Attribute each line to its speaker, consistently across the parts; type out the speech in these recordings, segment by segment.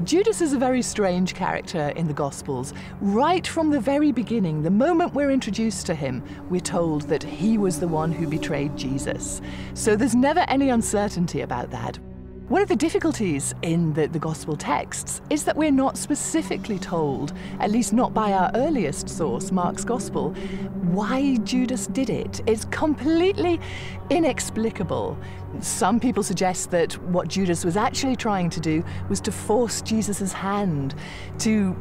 Speaker 1: Judas is a very strange character in the Gospels. Right from the very beginning, the moment we're introduced to him, we're told that he was the one who betrayed Jesus. So there's never any uncertainty about that. One of the difficulties in the Gospel texts is that we're not specifically told, at least not by our earliest source, Mark's Gospel, why Judas did it. It's completely inexplicable. Some people suggest that what Judas was actually trying to do was to force Jesus' hand, to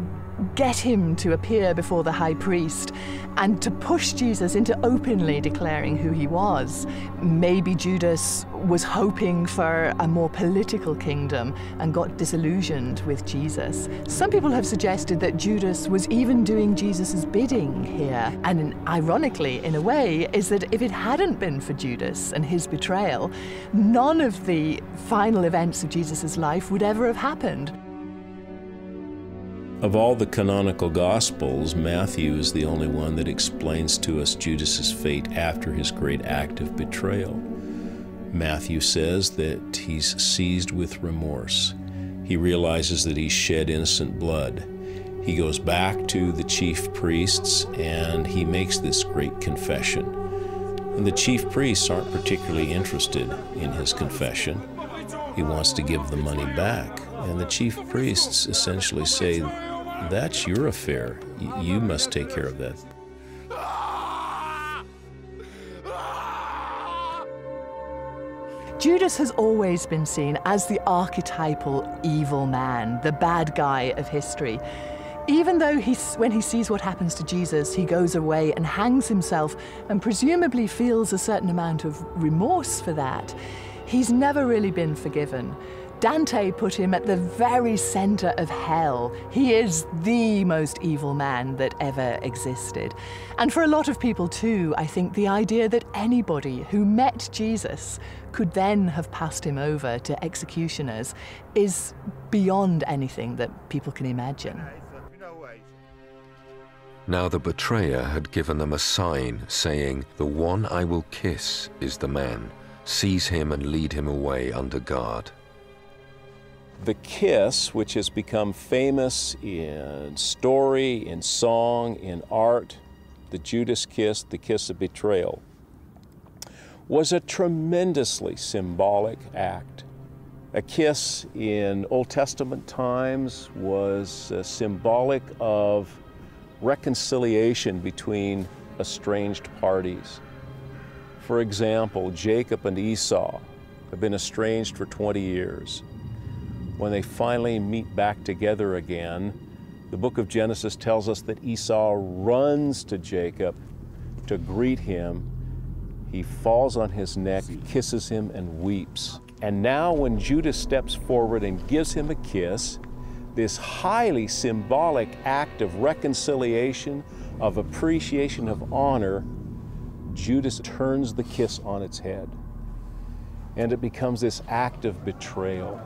Speaker 1: get him to appear before the high priest and to push Jesus into openly declaring who he was. Maybe Judas was hoping for a more political kingdom and got disillusioned with Jesus. Some people have suggested that Judas was even doing Jesus' bidding here. And ironically, in a way, is that if it hadn't been for Judas and his betrayal, none of the final events of Jesus' life would ever have happened.
Speaker 2: Of all the canonical Gospels, Matthew is the only one that explains to us Judas's fate after his great act of betrayal. Matthew says that he's seized with remorse. He realizes that he's shed innocent blood. He goes back to the chief priests and he makes this great confession. And the chief priests aren't particularly interested in his confession. He wants to give the money back. And the chief priests essentially say, "That's your affair. You must take care of that."
Speaker 1: Judas has always been seen as the archetypal evil man, the bad guy of history. Even though when he sees what happens to Jesus, he goes away and hangs himself and presumably feels a certain amount of remorse for that, he's never really been forgiven. Dante put him at the very center of hell. He is the most evil man that ever existed. And for a lot of people too, I think the idea that anybody who met Jesus could then have passed him over to executioners is beyond anything that people can imagine.
Speaker 3: Now the betrayer had given them a sign, saying, "The one I will kiss is the man. Seize him and lead him away under guard."
Speaker 2: The kiss, which has become famous in story, in song, in art, the Judas kiss, the kiss of betrayal, was a tremendously symbolic act. A kiss in Old Testament times was symbolic of reconciliation between estranged parties. For example, Jacob and Esau have been estranged for 20 years. When they finally meet back together again, the book of Genesis tells us that Esau runs to Jacob to greet him. He falls on his neck, kisses him, and weeps. And now when Judas steps forward and gives him a kiss, this highly symbolic act of reconciliation, of appreciation, of honor, Judas turns the kiss on its head. And it becomes this act of betrayal.